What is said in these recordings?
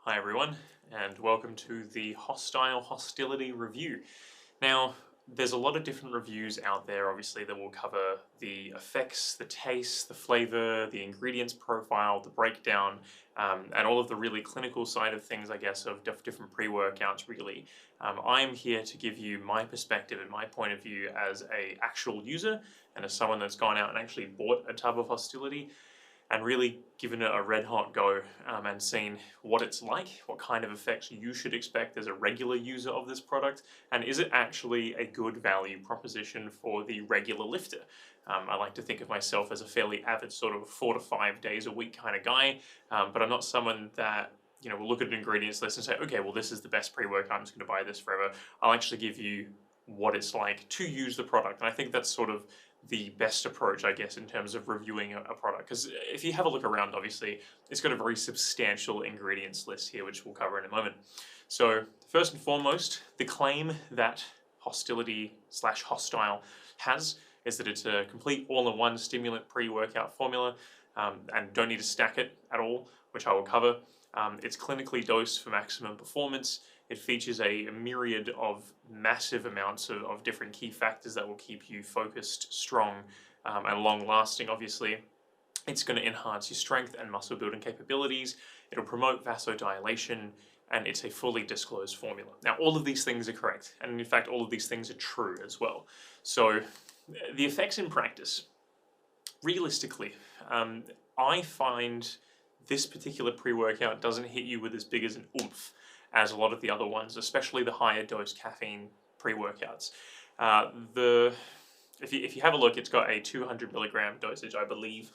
Hi everyone, and welcome to the Hosstility review. Now, there's a lot of different reviews out there, obviously, that will cover the effects, the taste, the flavor, the ingredients profile, the breakdown, and all of the really clinical side of things, I guess, of different pre-workouts, really. I'm here to give you my perspective and my point of view as a actual user and as someone that's gone out and actually bought a tub of Hosstility and really given it a red hot go and seen what it's like, what kind of effects you should expect as a regular user of this product, and is it actually a good value proposition for the regular lifter. I like to think of myself as a fairly avid sort of 4 to 5 days a week kind of guy, but I'm not someone that will look at an ingredients list and say, okay, well, this is the best pre-workout, I'm just going to buy this forever. I'll actually give you what it's like to use the product, and I think that's sort of the best approach, I guess, in terms of reviewing a product. Because if you have a look around, obviously, it's got a very substantial ingredients list here, which we'll cover in a moment. So first and foremost, the claim that Hosstility / Hostile has is that it's a complete all-in-one stimulant pre-workout formula and don't need to stack it at all, which I will cover. It's clinically dosed for maximum performance. It features a myriad of massive amounts of different key factors that will keep you focused, strong, and long-lasting, obviously. It's going to enhance your strength and muscle building capabilities. It'll promote vasodilation, and it's a fully disclosed formula. Now, all of these things are correct, and in fact, all of these things are true as well. So, the effects in practice, realistically, I find this particular pre-workout doesn't hit you with as big as an oomph as a lot of the other ones, especially the higher dose caffeine pre-workouts. If you have a look, it's got a 200 milligram dosage, I believe,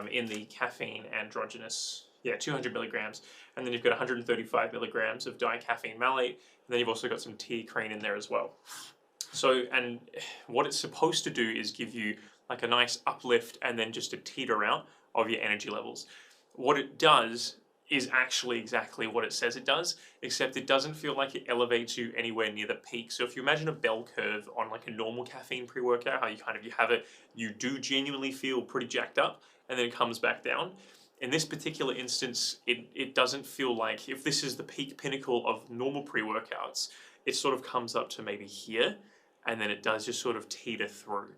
in the caffeine androgynous, 200 milligrams, and then you've got 135 milligrams of dicaffeine malate, and then you've also got some teacrine in there as well. So, and what it's supposed to do is give you like a nice uplift and then just a teeter out of your energy levels. What it does is actually exactly what it says it does, except it doesn't feel like it elevates you anywhere near the peak. So if you imagine a bell curve on like a normal caffeine pre-workout, how you have it, you do genuinely feel pretty jacked up and then it comes back down. In this particular instance, it doesn't feel like, if this is the peak pinnacle of normal pre-workouts, it sort of comes up to maybe here, and then it does just sort of teeter through.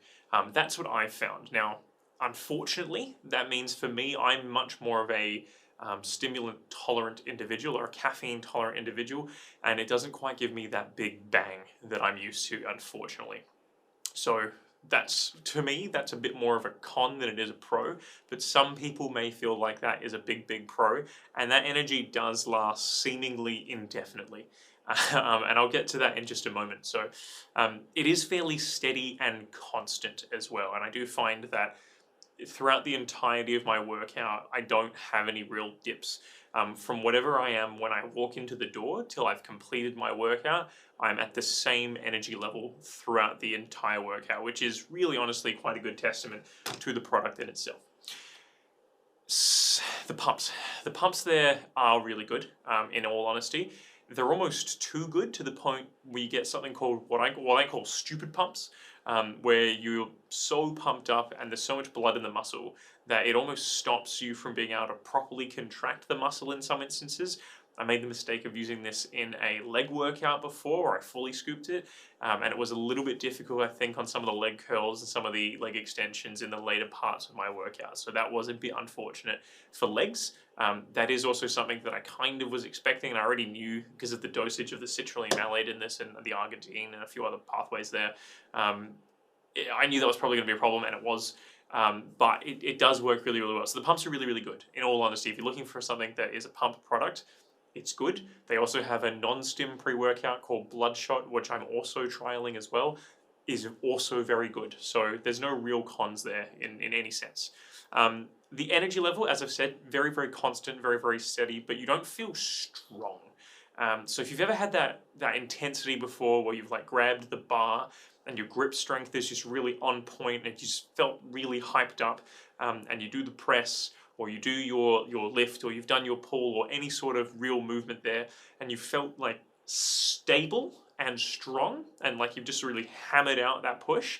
That's what I found. Now, unfortunately, that means for me, I'm much more of a stimulant tolerant individual or a caffeine tolerant individual, and it doesn't quite give me that big bang that I'm used to, unfortunately. So to me, that's a bit more of a con than it is a pro, but some people may feel like that is a big pro, and that energy does last seemingly indefinitely. And I'll get to that in just a moment. So it is fairly steady and constant as well, and I do find that throughout the entirety of my workout, I don't have any real dips. From whatever I am when I walk into the door till I've completed my workout, I'm at the same energy level throughout the entire workout, which is really honestly quite a good testament to the product in itself. The pumps there are really good, in all honesty. They're almost too good to the point where you get something called what I call stupid pumps, where you're so pumped up and there's so much blood in the muscle that it almost stops you from being able to properly contract the muscle in some instances. I made the mistake of using this in a leg workout before, where I fully scooped it, and it was a little bit difficult, I think, on some of the leg curls and some of the leg extensions in the later parts of my workout. So that was a bit unfortunate for legs. That is also something that I kind of was expecting, and I already knew because of the dosage of the citrulline malate in this and the arginine and a few other pathways there. I knew that was probably going to be a problem, and it was. But it does work really well. So the pumps are really good. In all honesty, if you're looking for something that is a pump product, it's good. They also have a non-stim pre-workout called Bloodshot, which I'm also trialing as well, is also very good. So there's no real cons there in any sense. The energy level, as I've said, very constant, very steady, but you don't feel strong. So if you've ever had that intensity before where you've like grabbed the bar and your grip strength is just really on point and you just felt really hyped up, and you do the press or you do your lift or you've done your pull or any sort of real movement there and you felt like stable and strong and like you've just really hammered out that push,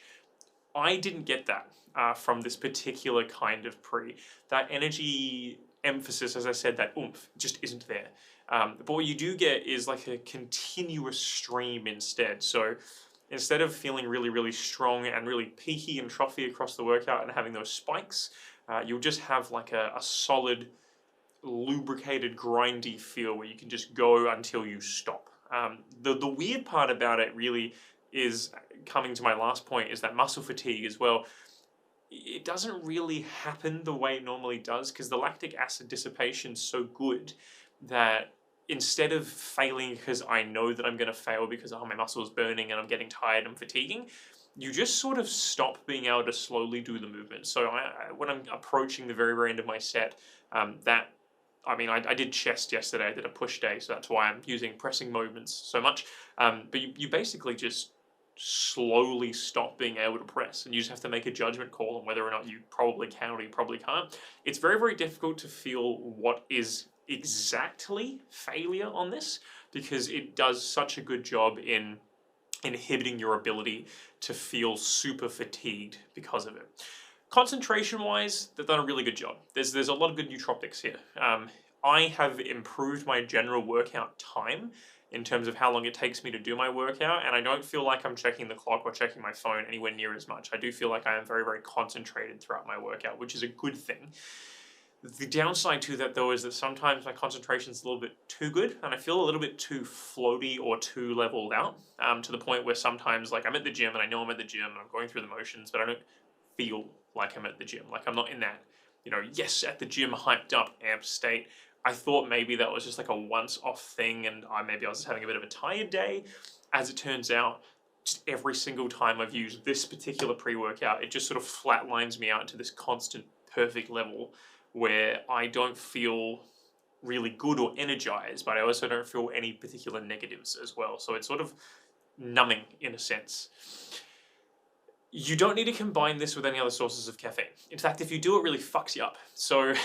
I didn't get that from this particular kind of pre. That energy emphasis, as I said, that oomph just isn't there. But what you do get is like a continuous stream instead. So instead of feeling really, really strong and really peaky and trophy across the workout and having those spikes, you'll just have like a solid, lubricated, grindy feel where you can just go until you stop. The weird part about it really is, coming to my last point, is that muscle fatigue as well. It doesn't really happen the way it normally does because the lactic acid dissipation is so good that instead of failing because I know that I'm going to fail because my muscle is burning and I'm getting tired and fatiguing, you just sort of stop being able to slowly do the movement. So when I'm approaching the very, very end of my set, I did chest yesterday, I did a push day, so that's why I'm using pressing movements so much. But you basically just slowly stop being able to press, and you just have to make a judgment call on whether or not you probably can or you probably can't. It's very, very difficult to feel what is exactly failure on this because it does such a good job in inhibiting your ability to feel super fatigued because of it. Concentration-wise, they've done a really good job. There's a lot of good nootropics here. I have improved my general workout time in terms of how long it takes me to do my workout, and I don't feel like I'm checking the clock or checking my phone anywhere near as much. I do feel like I am very, very concentrated throughout my workout, which is a good thing. The downside to that, though, is that sometimes my concentration is a little bit too good, and I feel a little bit too floaty or too leveled out, to the point where sometimes, like, I'm at the gym, and I know I'm at the gym, and I'm going through the motions, but I don't feel like I'm at the gym. Like, I'm not in that, yes, at the gym, hyped up, amped state. I thought maybe that was just like a once-off thing, and maybe I was just having a bit of a tired day. As it turns out, just every single time I've used this particular pre-workout, it just sort of flatlines me out into this constant, perfect level where I don't feel really good or energized, but I also don't feel any particular negatives as well. So it's sort of numbing in a sense. You don't need to combine this with any other sources of caffeine. In fact, if you do, it really fucks you up. So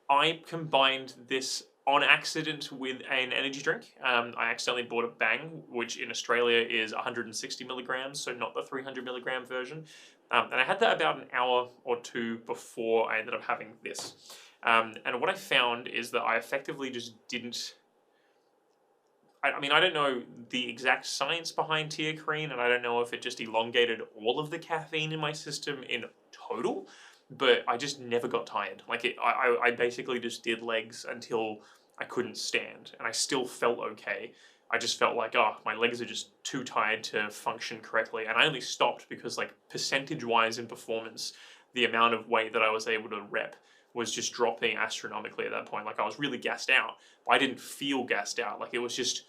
I combined this on accident with an energy drink. I accidentally bought a Bang, which in Australia is 160 milligrams, so not the 300 milligram version. And I had that about an hour or two before I ended up having this. And what I found is that I effectively just didn't... I don't know the exact science behind teocrine, and I don't know if it just elongated all of the caffeine in my system in total, but I just never got tired. I basically just did legs until I couldn't stand, and I still felt okay. I just felt like, my legs are just too tired to function correctly, and I only stopped because, like, percentage-wise in performance, the amount of weight that I was able to rep was just dropping astronomically at that point. Like, I was really gassed out, but I didn't feel gassed out. Like, it was just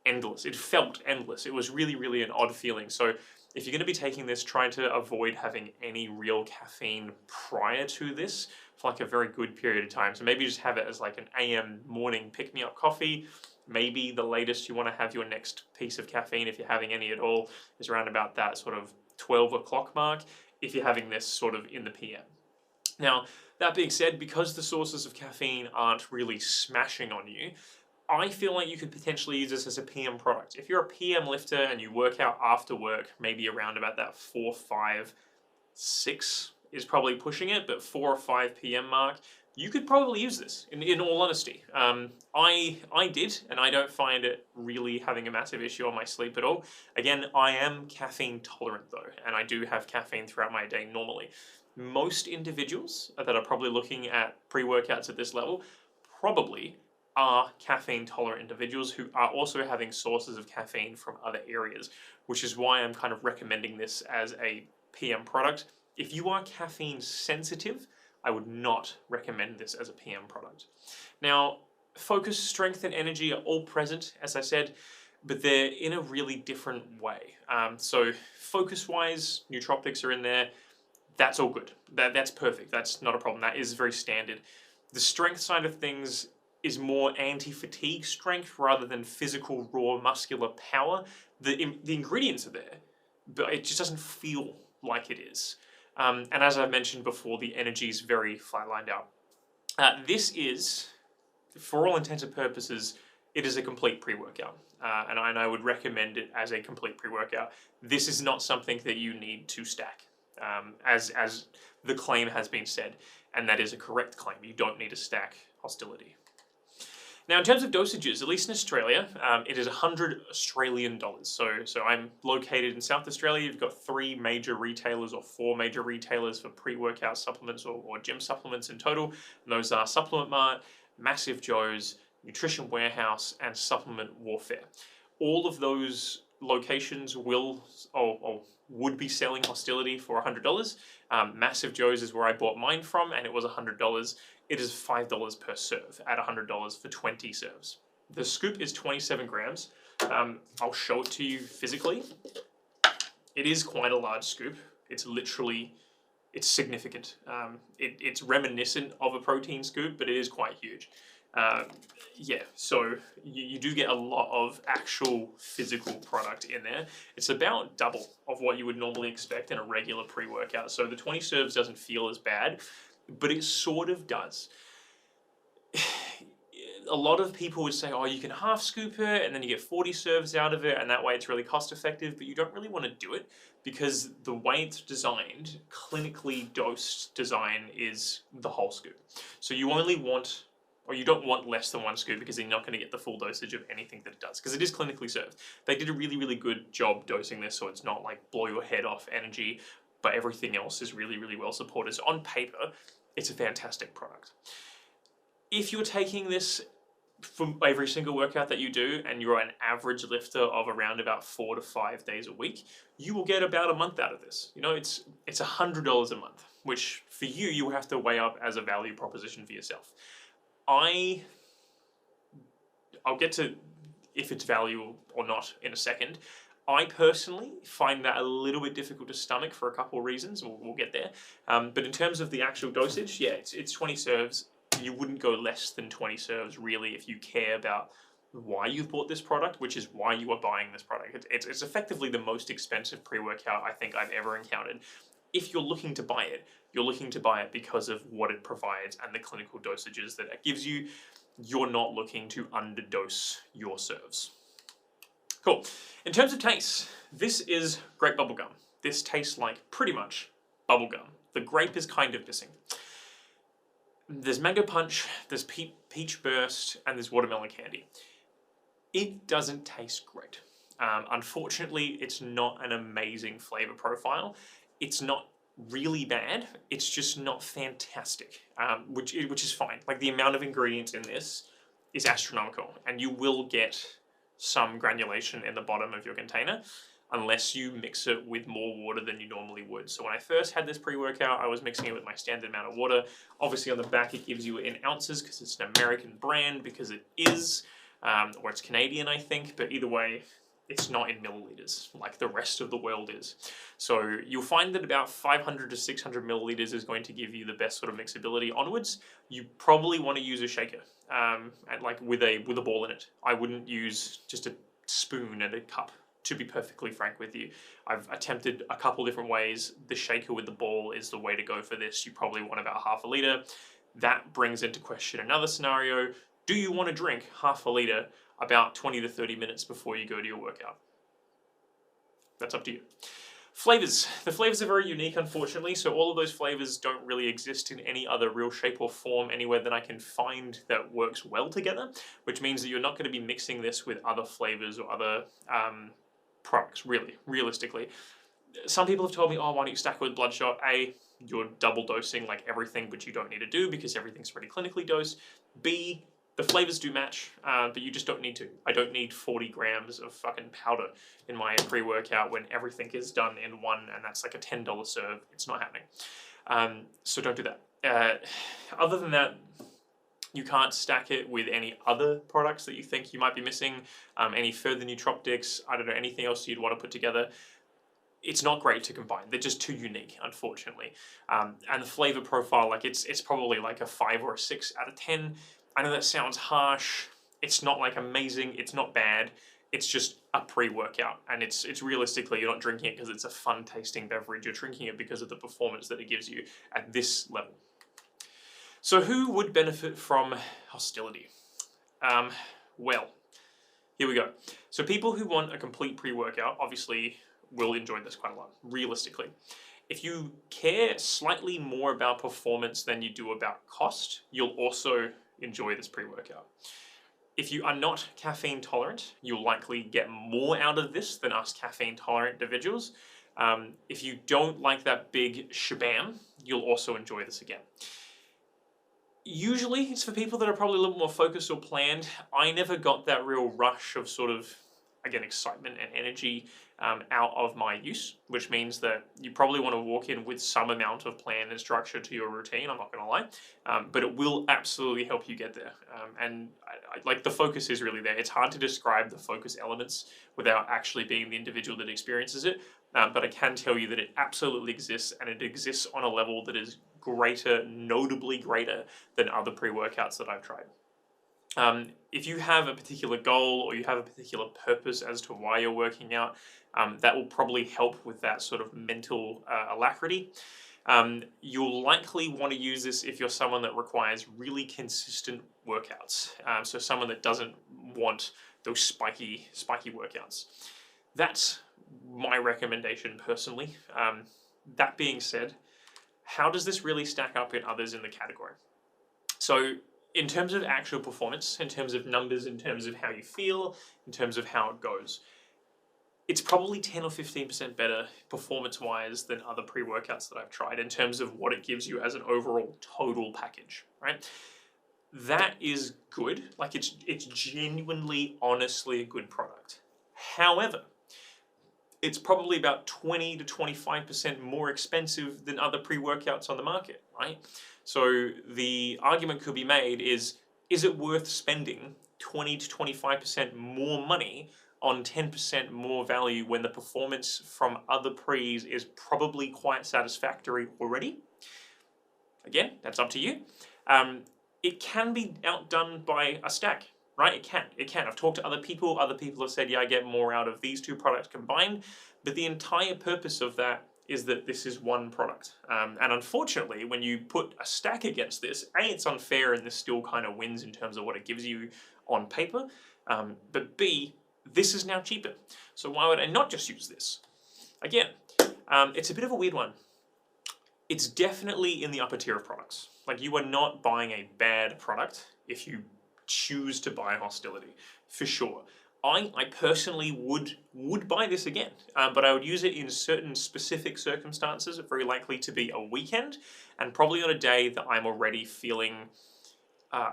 endless. It felt endless. It was really, really an odd feeling. So if you're going to be taking this, try to avoid having any real caffeine prior to this for like a very good period of time. So maybe just have it as like an AM morning pick-me-up coffee. Maybe the latest you want to have your next piece of caffeine, if you're having any at all, is around about that sort of 12 o'clock mark, if you're having this sort of in the PM. Now, that being said, because the sources of caffeine aren't really smashing on you, I feel like you could potentially use this as a PM product. If you're a PM lifter and you work out after work, maybe around about that 4, 5, 6 is probably pushing it, but 4 or 5 PM mark, you could probably use this, in all honesty. I did, and I don't find it really having a massive issue on my sleep at all. Again, I am caffeine tolerant though, and I do have caffeine throughout my day normally. Most individuals that are probably looking at pre-workouts at this level probably are caffeine tolerant individuals who are also having sources of caffeine from other areas, which is why I'm kind of recommending this as a PM product. If you are caffeine sensitive, I would not recommend this as a PM product. Now, focus, strength, and energy are all present, as I said, but they're in a really different way. So focus-wise, nootropics are in there. That's all good. That's perfect. That's not a problem. That is very standard. The strength side of things is more anti-fatigue strength rather than physical, raw, muscular power. The ingredients are there, but it just doesn't feel like it is. And as I mentioned before, the energy is very flatlined out. This is, for all intents and purposes, it is a complete pre-workout. And I would recommend it as a complete pre-workout. This is not something that you need to stack, as the claim has been said. and that is a correct claim. You don't need to stack Hosstility. Now, in terms of dosages, at least in Australia, it is 100 Australian dollars. So I'm located in South Australia. You've got 3 major retailers or 4 major retailers for pre-workout supplements or gym supplements in total. And those are Supplement Mart, Massive Joe's, Nutrition Warehouse, and Supplement Warfare. All of those locations will or would be selling Hosstility for $100. Massive Joe's is where I bought mine from, and it was $100. It is $5 per serve at $100 for 20 serves. The scoop is 27 grams. I'll show it to you physically. It is quite a large scoop. It's literally, it's significant. It's reminiscent of a protein scoop, but it is quite huge. Yeah, so you do get a lot of actual physical product in there. It's about double of what you would normally expect in a regular pre-workout. So the 20 serves doesn't feel as bad, but it sort of does. A lot of people would say, oh, you can half scoop it and then you get 40 serves out of it, and that way it's really cost effective, but you don't really want to do it because the way it's designed, clinically dosed design, is the whole scoop. So you only want, or you don't want less than 1 scoop because you're not going to get the full dosage of anything that it does, because it is clinically served. They did a really, really good job dosing this, so it's not like blow your head off energy, but everything else is really, really well supported. So on paper, it's a fantastic product. If you're taking this for every single workout that you do, and you're an average lifter of around about 4 to 5 days a week, you will get about a month out of this. You know, it's $100 a month, which for you, you will have to weigh up as a value proposition for yourself. I'll get to if it's valuable or not in a second. I personally find that a little bit difficult to stomach for a couple of reasons. We'll get there. But in terms of the actual dosage, yeah, it's 20 serves. You wouldn't go less than 20 serves really if you care about why you've bought this product, which is why you are buying this product. It's effectively the most expensive pre-workout I think I've ever encountered. If you're looking to buy it, you're looking to buy it because of what it provides and the clinical dosages that it gives you. You're not looking to underdose your serves. Cool. In terms of taste, this is grape bubblegum. This tastes like pretty much bubblegum. The grape is kind of missing. There's mango punch, there's peach burst, and there's watermelon candy. It doesn't taste great. Unfortunately, it's not an amazing flavor profile. It's not really bad. It's just not fantastic, which is fine. Like, the amount of ingredients in this is astronomical, and you will get some granulation in the bottom of your container unless you mix it with more water than you normally would. So when I first had this pre-workout, I was mixing it with my standard amount of water. Obviously on the back it gives you in ounces because it's an American brand, because it is, or it's Canadian I think, but either way, it's not in milliliters like the rest of the world is. So you'll find that about 500 to 600 milliliters is going to give you the best sort of mixability. Onwards, you probably want to use a shaker, and like with a ball in it. I wouldn't use just a spoon and a cup, to be perfectly frank with you. I've attempted a couple different ways. The shaker with the ball is the way to go for this. You probably want about half a liter. That brings into question another scenario. Do you want to drink half a liter about 20 to 30 minutes before you go to your workout? That's up to you. Flavors. The flavors are very unique, unfortunately, so all of those flavors don't really exist in any other real shape or form anywhere that I can find that works well together, which means that you're not going to be mixing this with other flavors or other products, really, realistically. Some people have told me, oh, why don't you stack it with Bloodshot? A, you're double dosing like everything, which you don't need to do because everything's already clinically dosed. B, the flavors do match, but you just don't need to. I don't need 40 grams of fucking powder in my pre-workout when everything is done in one, and that's like a $10 serve. It's not happening. So don't do that. Other than that, you can't stack it with any other products that you think you might be missing, any further nootropics, I don't know, anything else you'd want to put together. It's not great to combine. They're just too unique, unfortunately. And the flavor profile, like it's probably like a 5 or a 6 out of 10. I know that sounds harsh. It's not like amazing. It's not bad. It's just a pre-workout, and it's realistically, you're not drinking it because it's a fun tasting beverage. You're drinking it because of the performance that it gives you at this level. So who would benefit from Hosstility? Well, here we go. So people who want a complete pre-workout obviously will enjoy this quite a lot, realistically. If you care slightly more about performance than you do about cost, you'll also enjoy this pre-workout. If you are not caffeine tolerant, you'll likely get more out of this than us caffeine tolerant individuals. If you don't like that big shabam, you'll also enjoy this again. Usually it's for people that are probably a little more focused or planned. I never got that real rush of sort of, again, excitement and energy out of my use, which means that you probably want to walk in with some amount of plan and structure to your routine, I'm not going to lie, but it will absolutely help you get there. And like the focus is really there. It's hard to describe the focus elements without actually being the individual that experiences it, but I can tell you that it absolutely exists, and it exists on a level that is greater, notably greater than other pre-workouts that I've tried. If you have a particular goal or you have a particular purpose as to why you're working out, that will probably help with that sort of mental alacrity. You'll likely want to use this if you're someone that requires really consistent workouts. So someone that doesn't want those spiky workouts. That's my recommendation personally. That being said, how does this really stack up in others in the category? So in terms of actual performance, in terms of numbers, in terms of how you feel, in terms of how it goes, it's probably 10 or 15% better performance-wise than other pre-workouts that I've tried in terms of what it gives you as an overall total package, right? That is good. Like it's genuinely, honestly a good product. However, it's probably about 20 to 25% more expensive than other pre-workouts on the market, right? So the argument could be made is it worth spending 20 to 25% more money on 10% more value when the performance from other pre's is probably quite satisfactory already? Again, that's up to you. It can be outdone by a stack, right? It can. I've talked to other people have said, yeah, I get more out of these two products combined, but the entire purpose of that is that this is one product. And unfortunately, when you put a stack against this, A, it's unfair and this still kind of wins in terms of what it gives you on paper, but B, this is now cheaper. So why would I not just use this? Again, it's a bit of a weird one. It's definitely in the upper tier of products. Like you are not buying a bad product if you choose to buy Hosstility, for sure. I personally would buy this again, but I would use it in certain specific circumstances, very likely to be a weekend, and probably on a day that I'm already feeling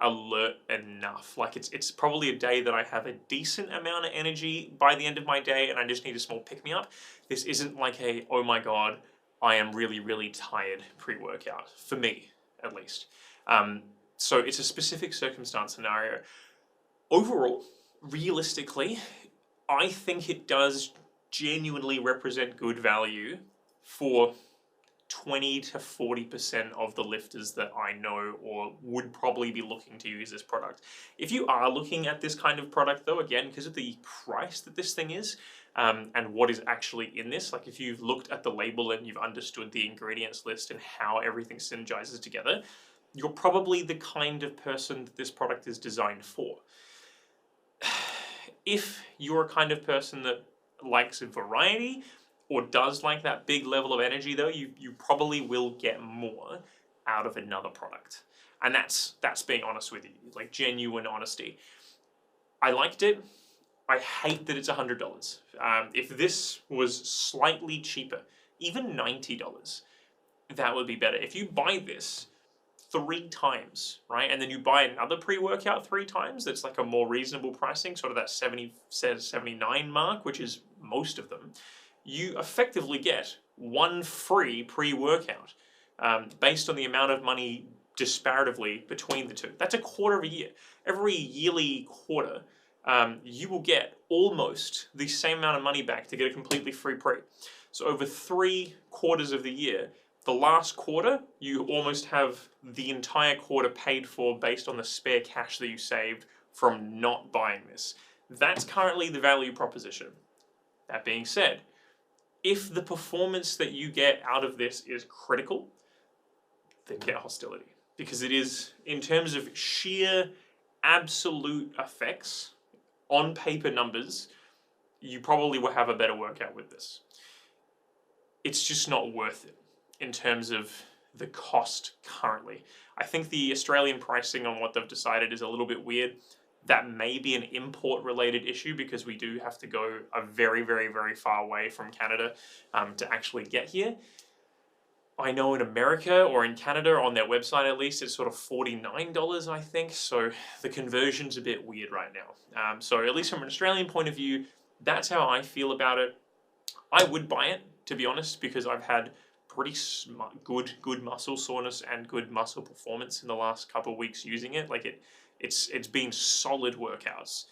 alert enough. Like it's probably a day that I have a decent amount of energy by the end of my day and I just need a small pick-me-up. This isn't like a, oh my god, I am really, really tired pre-workout, for me, at least. So it's a specific circumstance scenario. Overall, realistically, I think it does genuinely represent good value for 20 to 40% of the lifters that I know or would probably be looking to use this product. If you are looking at this kind of product though, again, because of the price that this thing is, and what is actually in this, like if you've looked at the label and you've understood the ingredients list and how everything synergizes together, you're probably the kind of person that this product is designed for. If you're a kind of person that likes a variety or does like that big level of energy though, you probably will get more out of another product. And that's being honest with you, like genuine honesty. I liked it. I hate that it's $100. If this was slightly cheaper, even $90, that would be better. If you buy this 3 times, right, and then you buy another pre-workout 3 times, that's like a more reasonable pricing, sort of that 79 mark, which is most of them, you effectively get 1 free pre-workout based on the amount of money disparatively between the two. That's a quarter of a year. Every yearly quarter, you will get almost the same amount of money back to get a completely free pre. So over 3 quarters of the year, the last quarter, you almost have the entire quarter paid for based on the spare cash that you saved from not buying this. That's currently the value proposition. That being said, if the performance that you get out of this is critical, then get Hosstility. Because it is, in terms of sheer absolute effects, on paper numbers, you probably will have a better workout with this. It's just not worth it. in terms of the cost currently. I think the Australian pricing on what they've decided is a little bit weird. That may be an import related issue because we do have to go a very, very, very far away from Canada to actually get here. I know in America or in Canada, on their website at least, it's sort of $49, I think. So the conversion's a bit weird right now. So at least from an Australian point of view, that's how I feel about it. I would buy it, to be honest, because I've had pretty good muscle soreness and good muscle performance in the last couple of weeks using it. Like it's been solid workouts.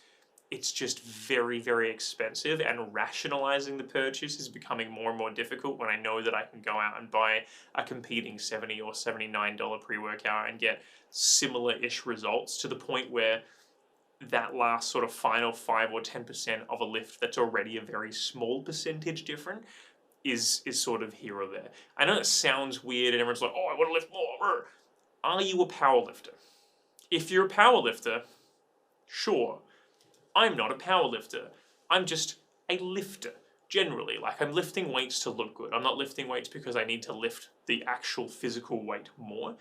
It's just very, very expensive, and rationalizing the purchase is becoming more and more difficult when I know that I can go out and buy a competing $70 or $79 pre-workout and get similar-ish results, to the point where that last sort of final 5 or 10% of a lift that's already a very small percentage different is sort of here or there. I know it sounds weird and everyone's like, oh, I want to lift more. Are you a power lifter? If you're a power lifter, sure. I'm not a power lifter. I'm just a lifter, generally. Like, I'm lifting weights to look good. I'm not lifting weights because I need to lift the actual physical weight more.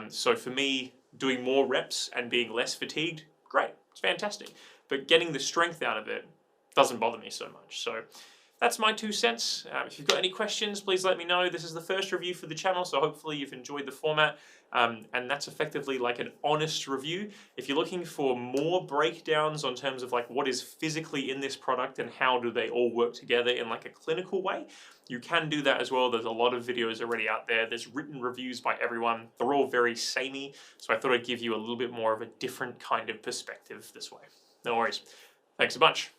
So for me, doing more reps and being less fatigued, great. It's fantastic. But getting the strength out of it doesn't bother me so much. So that's my 2 cents. If you've got any questions, please let me know. This is the first review for the channel, so hopefully you've enjoyed the format. And that's effectively like an honest review. If you're looking for more breakdowns on terms of like what is physically in this product and how do they all work together in like a clinical way, you can do that as well. There's a lot of videos already out there. There's written reviews by everyone. They're all very samey, so I thought I'd give you a little bit more of a different kind of perspective this way. No worries. Thanks a bunch.